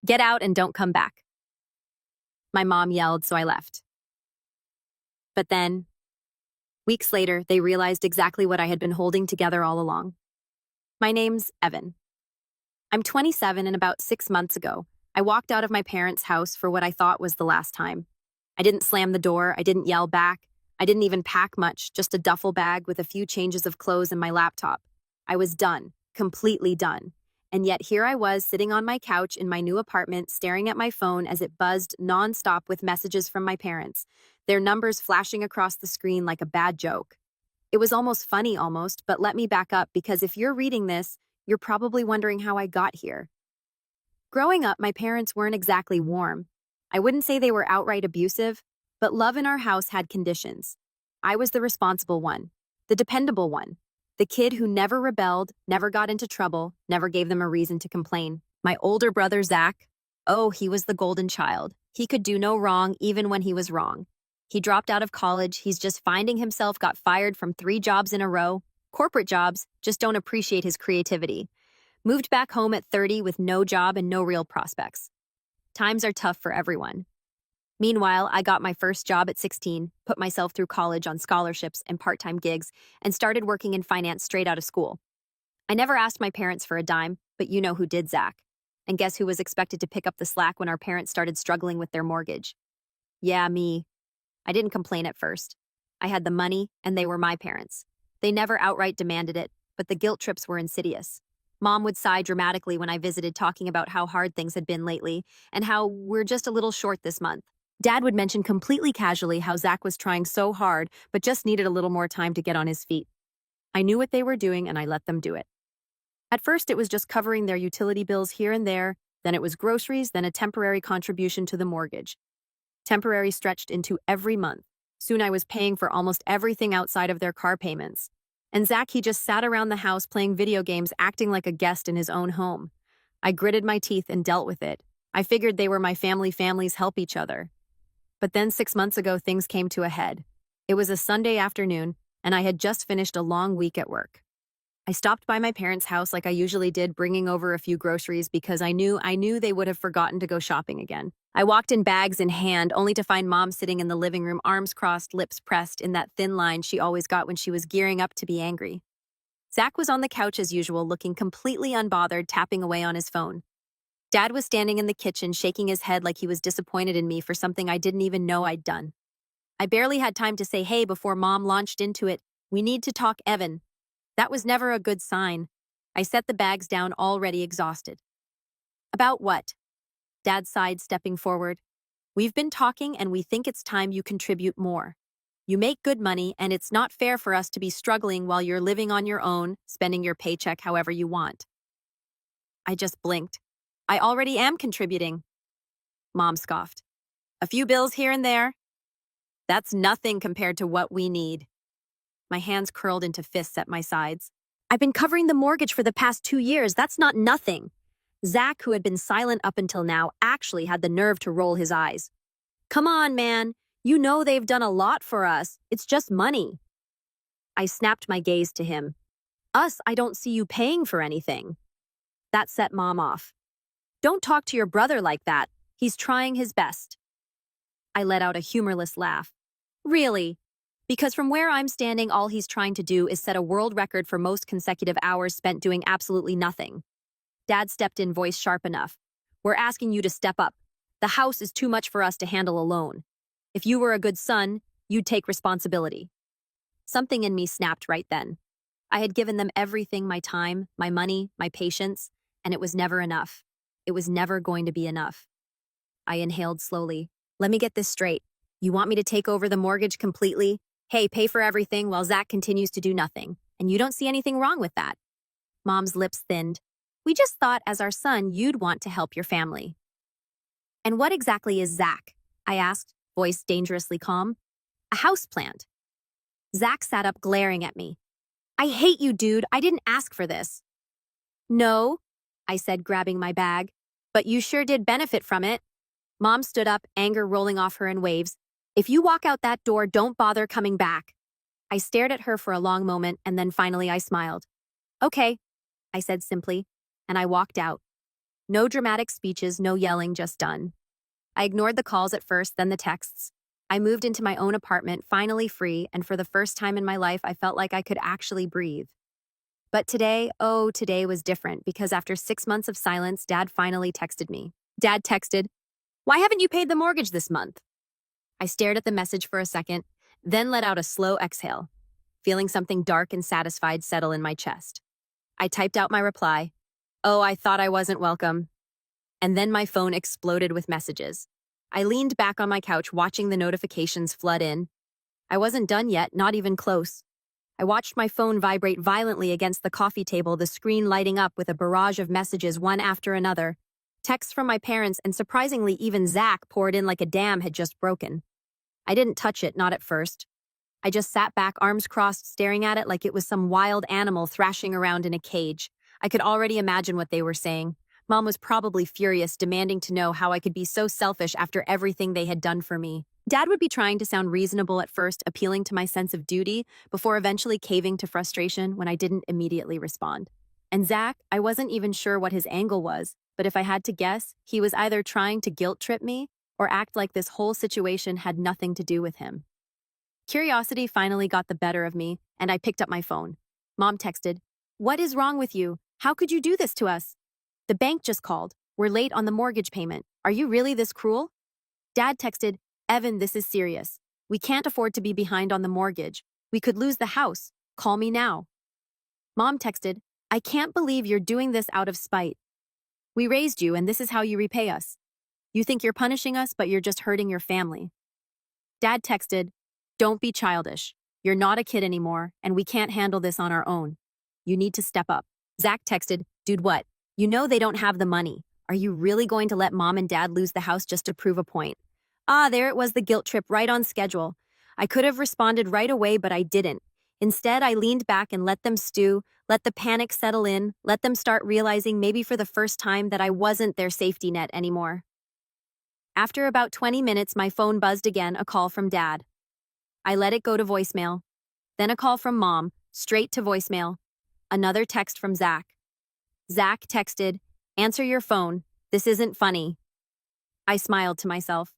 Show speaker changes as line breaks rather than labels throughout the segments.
Get out and don't come back. My mom yelled, so I left. But then, weeks later, they realized exactly what I had been holding together all along. My name's Evan. I'm 27, and about 6 months ago, I walked out of my parents' house for what I thought was the last time. I didn't slam the door, I didn't yell back, I didn't even pack much, just a duffel bag with a few changes of clothes and my laptop. I was done, completely done. And yet here I was sitting on my couch in my new apartment, staring at my phone as it buzzed nonstop with messages from my parents, their numbers flashing across the screen like a bad joke. It was almost funny, but let me back up, because if you're reading this, you're probably wondering how I got here. Growing up, my parents weren't exactly warm. I wouldn't say they were outright abusive, but love in our house had conditions. I was the responsible one, the dependable one, the kid who never rebelled, never got into trouble, never gave them a reason to complain. My older brother, Zach, oh, he was the golden child. He could do no wrong even when he was wrong. He dropped out of college, he's just finding himself, got fired from 3 jobs in a row. Corporate jobs, just don't appreciate his creativity. Moved back home at 30 with no job and no real prospects. Times are tough for everyone. Meanwhile, I got my first job at 16, put myself through college on scholarships and part-time gigs, and started working in finance straight out of school. I never asked my parents for a dime, but you know who did, Zach. And guess who was expected to pick up the slack when our parents started struggling with their mortgage? Yeah, me. I didn't complain at first. I had the money, and they were my parents. They never outright demanded it, but the guilt trips were insidious. Mom would sigh dramatically when I visited, talking about how hard things had been lately and how we're just a little short this month. Dad would mention completely casually how Zach was trying so hard but just needed a little more time to get on his feet. I knew what they were doing and I let them do it. At first, it was just covering their utility bills here and there, then it was groceries, then a temporary contribution to the mortgage. Temporary stretched into every month. Soon I was paying for almost everything outside of their car payments. And Zach, he just sat around the house playing video games, acting like a guest in his own home. I gritted my teeth and dealt with it. I figured they were my family, families help each other. But then 6 months ago, things came to a head. It was a Sunday afternoon, and I had just finished a long week at work. I stopped by my parents' house like I usually did, bringing over a few groceries because I knew they would have forgotten to go shopping again. I walked in, bags in hand, only to find Mom sitting in the living room, arms crossed, lips pressed, in that thin line she always got when she was gearing up to be angry. Zach was on the couch as usual, looking completely unbothered, tapping away on his phone. Dad was standing in the kitchen, shaking his head like he was disappointed in me for something I didn't even know I'd done. I barely had time to say hey before Mom launched into it. We need to talk, Evan. That was never a good sign. I set the bags down, already exhausted. About what? Dad sighed, stepping forward. We've been talking and we think it's time you contribute more. You make good money and it's not fair for us to be struggling while you're living on your own, spending your paycheck however you want. I just blinked. I already am contributing. Mom scoffed. A few bills here and there. That's nothing compared to what we need. My hands curled into fists at my sides. I've been covering the mortgage for the past 2 years. That's not nothing. Zach, who had been silent up until now, actually had the nerve to roll his eyes. Come on, man. You know they've done a lot for us. It's just money. I snapped my gaze to him. Us, I don't see you paying for anything. That set Mom off. Don't talk to your brother like that. He's trying his best. I let out a humorless laugh. Really? Because from where I'm standing, all he's trying to do is set a world record for most consecutive hours spent doing absolutely nothing. Dad stepped in, voice sharp enough. We're asking you to step up. The house is too much for us to handle alone. If you were a good son, you'd take responsibility. Something in me snapped right then. I had given them everything, my time, my money, my patience, and it was never enough. It was never going to be enough. I inhaled slowly. Let me get this straight. You want me to take over the mortgage completely? Hey, pay for everything while Zach continues to do nothing. And you don't see anything wrong with that. Mom's lips thinned. We just thought as our son you'd want to help your family. And what exactly is Zach? I asked, voice dangerously calm. A houseplant. Zach sat up, glaring at me. I hate you, dude. I didn't ask for this. No, I said, grabbing my bag. But you sure did benefit from it. Mom stood up, anger rolling off her in waves. If you walk out that door, don't bother coming back. I stared at her for a long moment, and then finally I smiled. Okay, I said simply, and I walked out. No dramatic speeches, no yelling, just done. I ignored the calls at first, then the texts. I moved into my own apartment, finally free, and for the first time in my life, I felt like I could actually breathe. But today, oh, today was different because after 6 months of silence, Dad finally texted me. Dad texted, "Why haven't you paid the mortgage this month?" I stared at the message for a second, then let out a slow exhale, feeling something dark and satisfied settle in my chest. I typed out my reply, "Oh, I thought I wasn't welcome." And then my phone exploded with messages. I leaned back on my couch watching the notifications flood in. I wasn't done yet, not even close. I watched my phone vibrate violently against the coffee table, the screen lighting up with a barrage of messages one after another. Texts from my parents and surprisingly even Zach poured in like a dam had just broken. I didn't touch it, not at first. I just sat back, arms crossed, staring at it like it was some wild animal thrashing around in a cage. I could already imagine what they were saying. Mom was probably furious, demanding to know how I could be so selfish after everything they had done for me. Dad would be trying to sound reasonable at first, appealing to my sense of duty, before eventually caving to frustration when I didn't immediately respond. And Zach, I wasn't even sure what his angle was, but if I had to guess, he was either trying to guilt trip me or act like this whole situation had nothing to do with him. Curiosity finally got the better of me, and I picked up my phone. Mom texted, "What is wrong with you? How could you do this to us? The bank just called. We're late on the mortgage payment. Are you really this cruel?" Dad texted, "Evan, this is serious. We can't afford to be behind on the mortgage. We could lose the house. Call me now." Mom texted, "I can't believe you're doing this out of spite. We raised you, and this is how you repay us. You think you're punishing us, but you're just hurting your family." Dad texted, "Don't be childish. You're not a kid anymore, and we can't handle this on our own. You need to step up." Zach texted, "Dude, what? You know they don't have the money. Are you really going to let Mom and Dad lose the house just to prove a point?" There it was, the guilt trip, right on schedule. I could have responded right away, but I didn't. Instead, I leaned back and let them stew, let the panic settle in, let them start realizing maybe for the first time that I wasn't their safety net anymore. After about 20 minutes, my phone buzzed again, a call from Dad. I let it go to voicemail. Then a call from Mom, straight to voicemail. Another text from Zach. Zach texted, "Answer your phone. This isn't funny." I smiled to myself.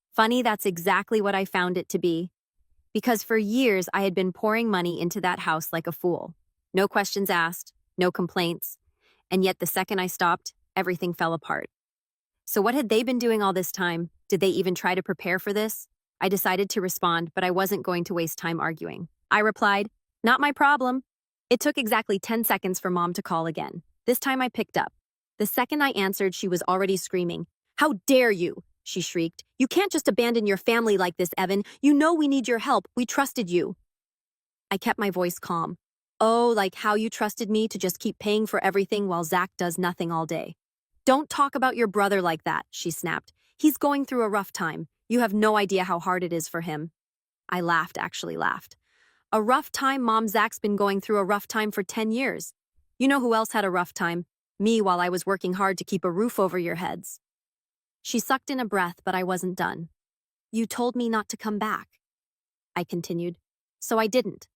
Funny, that's exactly what I found it to be. Because for years I had been pouring money into that house like a fool. No questions asked, no complaints. And yet the second I stopped, everything fell apart. So what had they been doing all this time? Did they even try to prepare for this? I decided to respond, but I wasn't going to waste time arguing. I replied, "Not my problem." It took exactly 10 seconds for Mom to call again. This time I picked up. The second I answered, she was already screaming. "How dare you?" she shrieked. "You can't just abandon your family like this, Evan. You know we need your help. We trusted you." I kept my voice calm. "Oh, like how you trusted me to just keep paying for everything while Zach does nothing all day." "Don't talk about your brother like that," she snapped. "He's going through a rough time. You have no idea how hard it is for him." I laughed, actually laughed. "A rough time? Mom, Zach's been going through a rough time for 10 years. You know who else had a rough time? Me, while I was working hard to keep a roof over your heads." She sucked in a breath, but I wasn't done. "You told me not to come back," I continued. "So I didn't.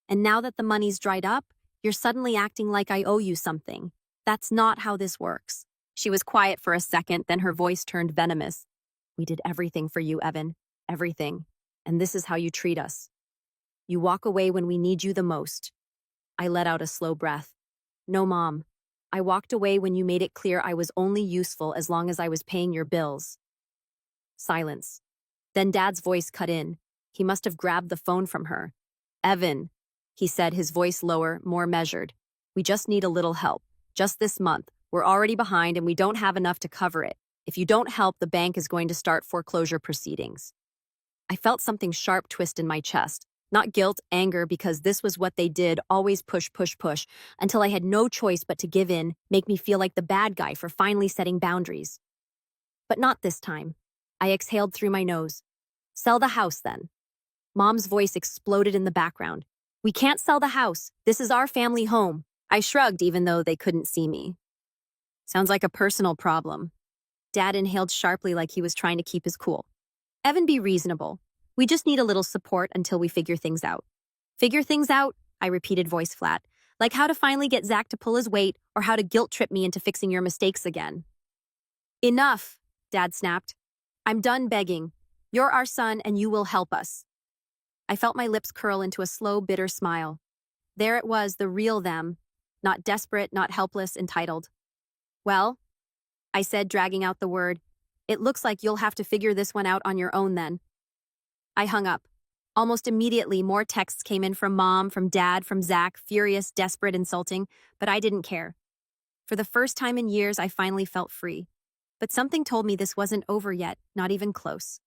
And now that the money's dried up, you're suddenly acting like I owe you something. That's not how this works." She was quiet for a second, then her voice turned venomous. "We did everything for you, Evan. Everything. And this is how you treat us. You walk away when we need you the most." I let out a slow breath. "No, Mom. I walked away when you made it clear I was only useful as long as I was paying your bills." Silence. Then Dad's voice cut in. He must have grabbed the phone from her. "Evan," he said, his voice lower, more measured. "We just need a little help. Just this month. We're already behind and we don't have enough to cover it. If you don't help, the bank is going to start foreclosure proceedings." I felt something sharp twist in my chest. Not guilt, anger, because this was what they did, always push, push, push, until I had no choice but to give in, make me feel like the bad guy for finally setting boundaries. But not this time. I exhaled through my nose. "Sell the house, then." Mom's voice exploded in the background. "We can't sell the house. This is our family home." I shrugged, even though they couldn't see me. "Sounds like a personal problem." Dad inhaled sharply like he was trying to keep his cool. "Evan, be reasonable. We just need a little support until we figure things out." "Figure things out?" I repeated, voice flat. "Like how to finally get Zach to pull his weight or how to guilt trip me into fixing your mistakes again." Enough, Dad snapped. I'm done begging. You're our son and you will help us. I felt my lips curl into a slow, bitter smile. There it was, the real them. Not desperate, not helpless, entitled. Well, I said, dragging out the word, it looks like you'll have to figure this one out on your own then. I hung up. Almost immediately, more texts came in from Mom, from Dad, from Zach, furious, desperate, insulting, but I didn't care. For the first time in years, I finally felt free. But something told me this wasn't over yet, not even close.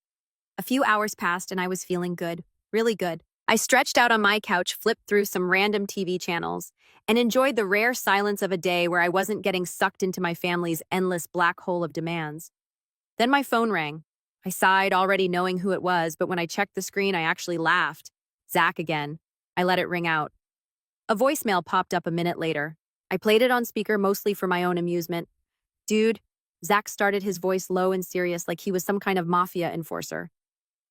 A few hours passed and I was feeling good, really good. I stretched out on my couch, flipped through some random TV channels, and enjoyed the rare silence of a day where I wasn't getting sucked into my family's endless black hole of demands. Then my phone rang. I sighed, already knowing who it was, but when I checked the screen, I actually laughed. Zach again. I let it ring out. A voicemail popped up a minute later. I played it on speaker mostly for my own amusement. Dude, Zach started, his voice low and serious like he was some kind of mafia enforcer.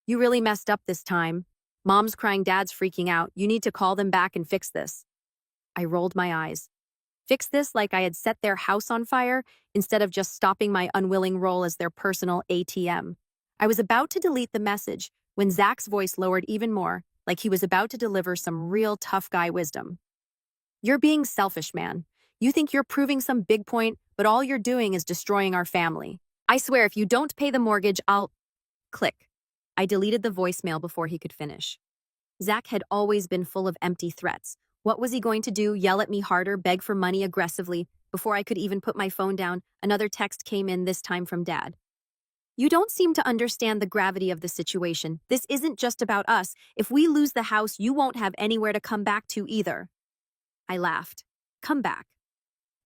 You really messed up this time. Mom's crying, Dad's freaking out. You need to call them back and fix this. I rolled my eyes. Fix this like I had set their house on fire instead of just stopping my unwilling role as their personal ATM. I was about to delete the message when Zach's voice lowered even more, like he was about to deliver some real tough guy wisdom. You're being selfish, man. You think you're proving some big point, but all you're doing is destroying our family. I swear if you don't pay the mortgage, I'll... Click. I deleted the voicemail before he could finish. Zach had always been full of empty threats. What was he going to do? Yell at me harder, beg for money aggressively? Before I could even put my phone down, another text came in, this time from Dad. You don't seem to understand the gravity of the situation. This isn't just about us. If we lose the house, you won't have anywhere to come back to either. I laughed. Come back.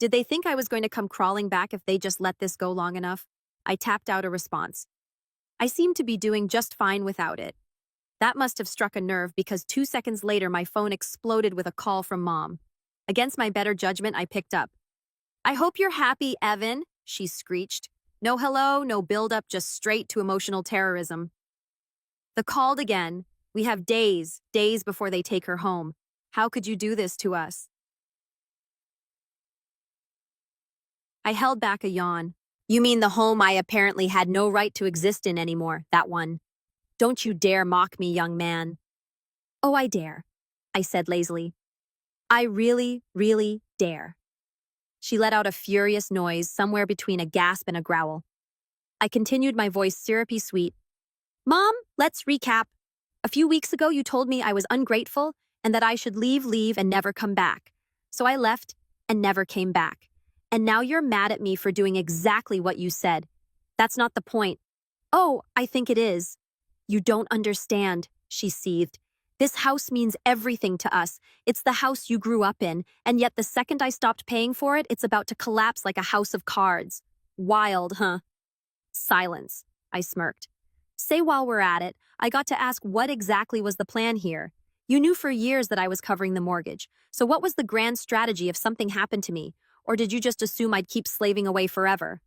Did they think I was going to come crawling back if they just let this go long enough? I tapped out a response. I seemed to be doing just fine without it. That must have struck a nerve because 2 seconds later my phone exploded with a call from Mom. Against my better judgment, I picked up. I hope you're happy, Evan, she screeched. No hello, no build-up, just straight to emotional terrorism. The called again. We have days before they take her home. How could you do this to us? I held back a yawn. You mean the home I apparently had no right to exist in anymore, that one. Don't you dare mock me, young man. Oh, I dare, I said lazily. I really, really dare. She let out a furious noise somewhere between a gasp and a growl. I continued, my voice syrupy sweet. Mom, let's recap. A few weeks ago, you told me I was ungrateful and that I should leave and never come back. So I left and never came back. And now you're mad at me for doing exactly what you said. That's not the point. Oh, I think it is. You don't understand, she seethed. This house means everything to us. It's the house you grew up in, and yet the second I stopped paying for it, it's about to collapse like a house of cards. Wild, huh? Silence, I smirked. Say while we're at it, I got to ask what exactly was the plan here. You knew for years that I was covering the mortgage, so what was the grand strategy if something happened to me? Or did you just assume I'd keep slaving away forever?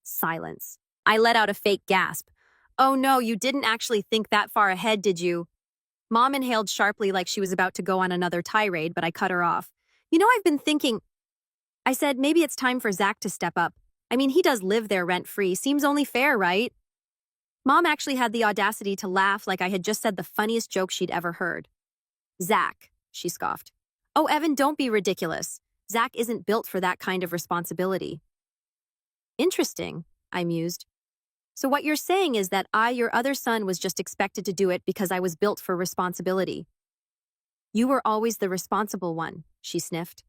Silence. I let out a fake gasp. Oh no, you didn't actually think that far ahead, did you? Mom inhaled sharply like she was about to go on another tirade, but I cut her off. You know, I've been thinking... I said, maybe it's time for Zach to step up. I mean, he does live there rent-free. Seems only fair, right? Mom actually had the audacity to laugh like I had just said the funniest joke she'd ever heard. Zach, she scoffed. Oh, Evan, don't be ridiculous. Zach isn't built for that kind of responsibility. Interesting, I mused. So what you're saying is that I, your other son, was just expected to do it because I was built for responsibility. You were always the responsible one, she sniffed.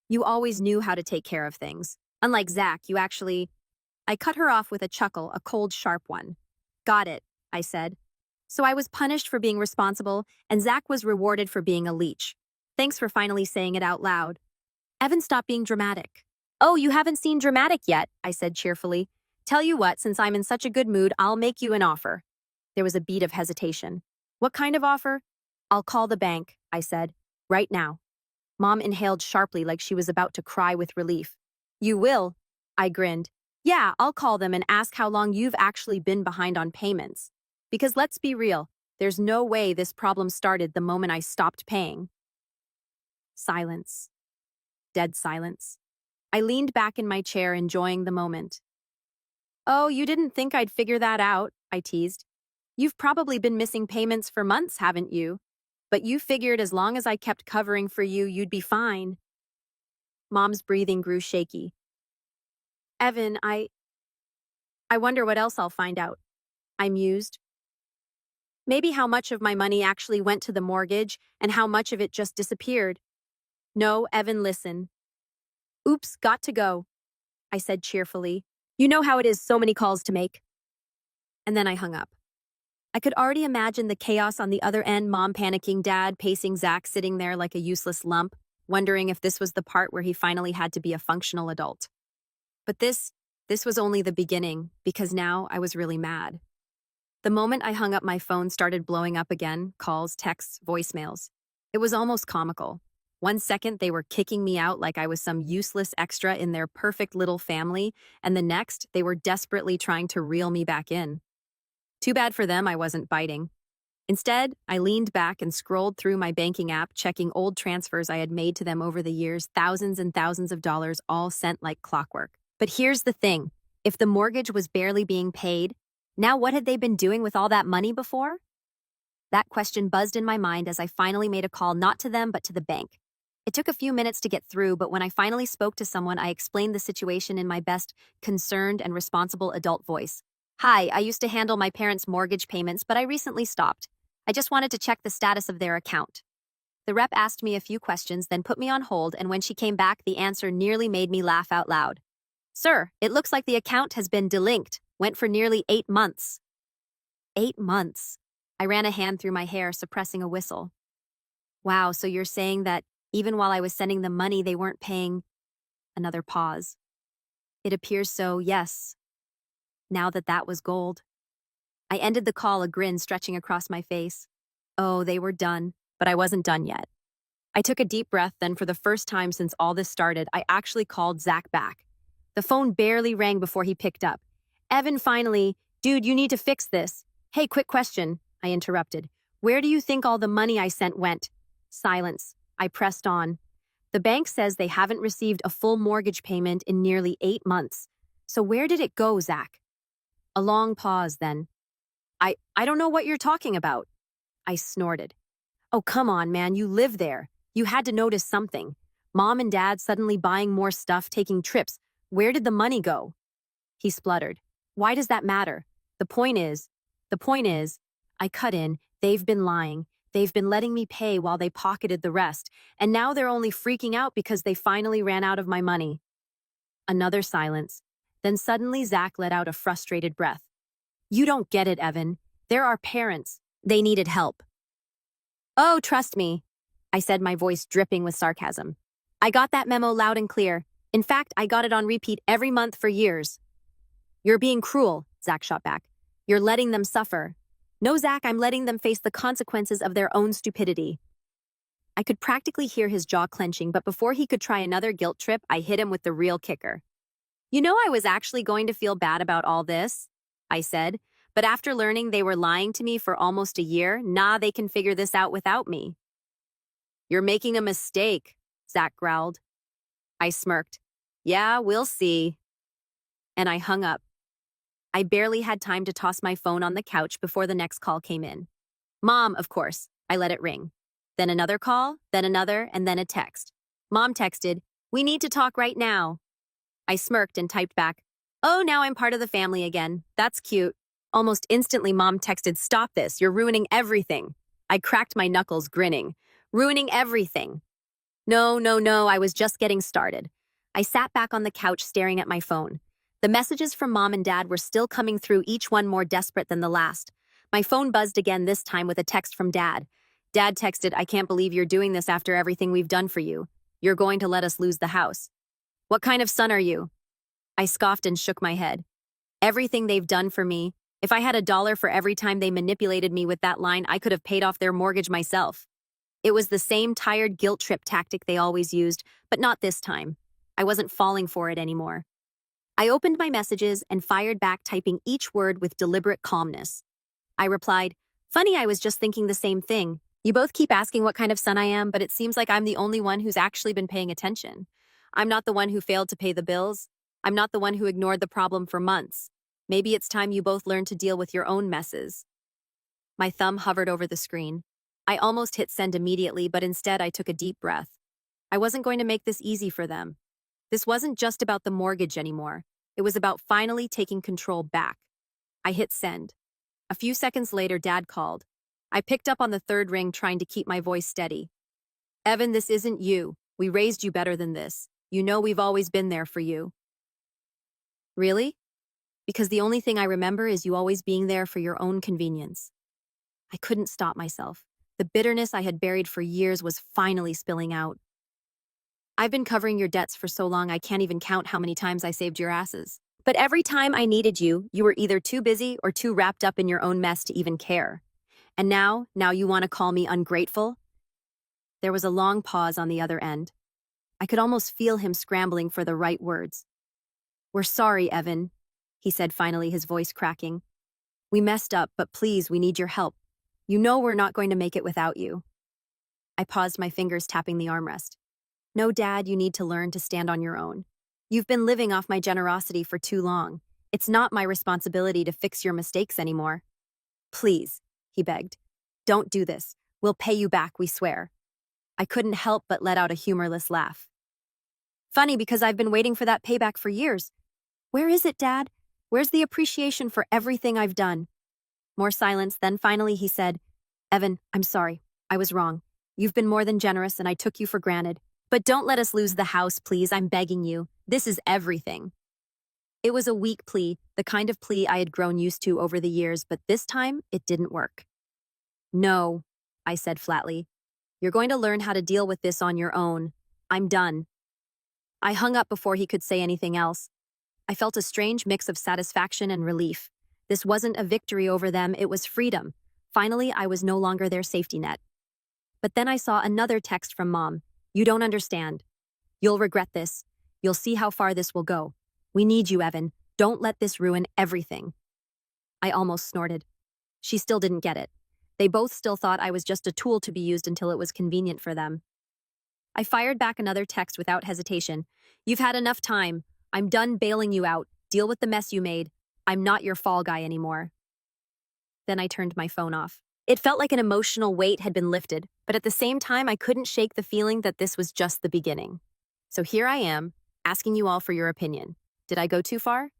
You always knew how to take care of things. Unlike Zach, you actually... I cut her off with a chuckle, a cold, sharp one. Got it, I said. So I was punished for being responsible, and Zach was rewarded for being a leech. Thanks for finally saying it out loud. Evan, stop being dramatic. Oh, you haven't seen dramatic yet, I said cheerfully. Tell you what, since I'm in such a good mood, I'll make you an offer. There was a beat of hesitation. What kind of offer? I'll call the bank, I said. Right now. Mom inhaled sharply like she was about to cry with relief. You will? I grinned. Yeah, I'll call them and ask how long you've actually been behind on payments. Because let's be real, there's no way this problem started the moment I stopped paying. Silence. Dead silence. I leaned back in my chair, enjoying the moment. Oh, you didn't think I'd figure that out, I teased. You've probably been missing payments for months, haven't you? But you figured as long as I kept covering for you, you'd be fine. Mom's breathing grew shaky. Evan, I wonder what else I'll find out. I mused. Maybe how much of my money actually went to the mortgage and how much of it just disappeared. No, Evan, listen. Oops, got to go, I said cheerfully. You know how it is, so many calls to make. And then I hung up. I could already imagine the chaos on the other end, mom panicking, dad pacing, Zach sitting there like a useless lump, wondering if this was the part where he finally had to be a functional adult. But this was only the beginning, because now I was really mad. The moment I hung up, my phone started blowing up again, calls, texts, voicemails. It was almost comical. One second, they were kicking me out like I was some useless extra in their perfect little family, and the next, they were desperately trying to reel me back in. Too bad for them I wasn't biting. Instead, I leaned back and scrolled through my banking app, checking old transfers I had made to them over the years, thousands and thousands of dollars, all sent like clockwork. But here's the thing. If the mortgage was barely being paid, now what had they been doing with all that money before? That question buzzed in my mind as I finally made a call not to them but to the bank. It took a few minutes to get through, but when I finally spoke to someone, I explained the situation in my best concerned and responsible adult voice. Hi, I used to handle my parents' mortgage payments, but I recently stopped. I just wanted to check the status of their account. The rep asked me a few questions, then put me on hold, and when she came back, the answer nearly made me laugh out loud. Sir, it looks like the account has been delinked. Went for nearly 8 months. 8 months. I ran a hand through my hair, suppressing a whistle. Wow, so you're saying that even while I was sending them money, they weren't paying? Another pause. It appears so, yes. Now that was gold. I ended the call, a grin stretching across my face. Oh, they were done, but I wasn't done yet. I took a deep breath, then for the first time since all this started, I actually called Zach back. The phone barely rang before he picked up. Evan, finally. Dude, you need to fix this. Hey, quick question, I interrupted. Where do you think all the money I sent went? Silence. I pressed on. The bank says they haven't received a full mortgage payment in nearly 8 months. So where did it go, Zach? A long pause, then. I don't know what you're talking about. I snorted. Oh, come on, man, you live there. You had to notice something. Mom and Dad suddenly buying more stuff, taking trips. Where did the money go? He spluttered. Why does that matter? The point is, I cut in, they've been lying. They've been letting me pay while they pocketed the rest, and now they're only freaking out because they finally ran out of my money. Another silence. Then suddenly Zach let out a frustrated breath. You don't get it, Evan. They're our parents. They needed help. Oh, trust me, I said, my voice dripping with sarcasm. I got that memo loud and clear. In fact, I got it on repeat every month for years. You're being cruel, Zach shot back. You're letting them suffer. No, Zach, I'm letting them face the consequences of their own stupidity. I could practically hear his jaw clenching, but before he could try another guilt trip, I hit him with the real kicker. You know, I was actually going to feel bad about all this, I said, but after learning they were lying to me for almost a year, they can figure this out without me. You're making a mistake, Zach growled. I smirked. Yeah, we'll see. And I hung up. I barely had time to toss my phone on the couch before the next call came in. Mom, of course. I let it ring. Then another call, then another, and then a text. Mom texted, "We need to talk right now." I smirked and typed back, "Oh, now I'm part of the family again. That's cute." Almost instantly, Mom texted, "Stop this. You're ruining everything." I cracked my knuckles, grinning. Ruining everything. No, I was just getting started. I sat back on the couch staring at my phone. The messages from Mom and Dad were still coming through, each one more desperate than the last. My phone buzzed again, this time with a text from Dad. Dad texted, "I can't believe you're doing this after everything we've done for you. You're going to let us lose the house. What kind of son are you?" I scoffed and shook my head. Everything they've done for me. If I had $1 for every time they manipulated me with that line, I could have paid off their mortgage myself. It was the same tired guilt trip tactic they always used, but not this time. I wasn't falling for it anymore. I opened my messages and fired back, typing each word with deliberate calmness. I replied, "Funny, I was just thinking the same thing. You both keep asking what kind of son I am, but it seems like I'm the only one who's actually been paying attention. I'm not the one who failed to pay the bills. I'm not the one who ignored the problem for months. Maybe it's time you both learn to deal with your own messes. My thumb hovered over the screen. I almost hit send immediately, but instead I took a deep breath. I wasn't going to make this easy for them. This wasn't just about the mortgage anymore. It was about finally taking control back. I hit send. A few seconds later, Dad called. I picked up on the third ring, trying to keep my voice steady. Evan, this isn't you. We raised you better than this. You know we've always been there for you. Really? Because the only thing I remember is you always being there for your own convenience. I couldn't stop myself. The bitterness I had buried for years was finally spilling out. I've been covering your debts for so long I can't even count how many times I saved your asses. But every time I needed you, you were either too busy or too wrapped up in your own mess to even care. And now you want to call me ungrateful? There was a long pause on the other end. I could almost feel him scrambling for the right words. We're sorry, Evan, he said finally, his voice cracking. We messed up, but please, we need your help. You know we're not going to make it without you. I paused, my fingers tapping the armrest. No, Dad, you need to learn to stand on your own. You've been living off my generosity for too long. It's not my responsibility to fix your mistakes anymore. Please, he begged. Don't do this. We'll pay you back, we swear. I couldn't help but let out a humorless laugh. Funny, because I've been waiting for that payback for years. Where is it, Dad? Where's the appreciation for everything I've done? More silence, then finally he said, Evan, I'm sorry. I was wrong. You've been more than generous and I took you for granted. But don't let us lose the house, please. I'm begging you. This is everything. It was a weak plea, the kind of plea I had grown used to over the years, but this time it didn't work. No, I said flatly. You're going to learn how to deal with this on your own. I'm done. I hung up before he could say anything else. I felt a strange mix of satisfaction and relief. This wasn't a victory over them, it was freedom. Finally, I was no longer their safety net. But then I saw another text from Mom. You don't understand. You'll regret this. You'll see how far this will go. We need you, Evan. Don't let this ruin everything. I almost snorted. She still didn't get it. They both still thought I was just a tool to be used until it was convenient for them. I fired back another text without hesitation. You've had enough time. I'm done bailing you out. Deal with the mess you made. I'm not your fall guy anymore. Then I turned my phone off. It felt like an emotional weight had been lifted, but at the same time, I couldn't shake the feeling that this was just the beginning. So here I am, asking you all for your opinion. Did I go too far?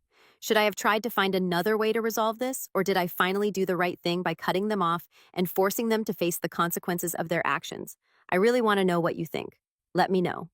Should I have tried to find another way to resolve this, or did I finally do the right thing by cutting them off and forcing them to face the consequences of their actions? I really want to know what you think. Let me know.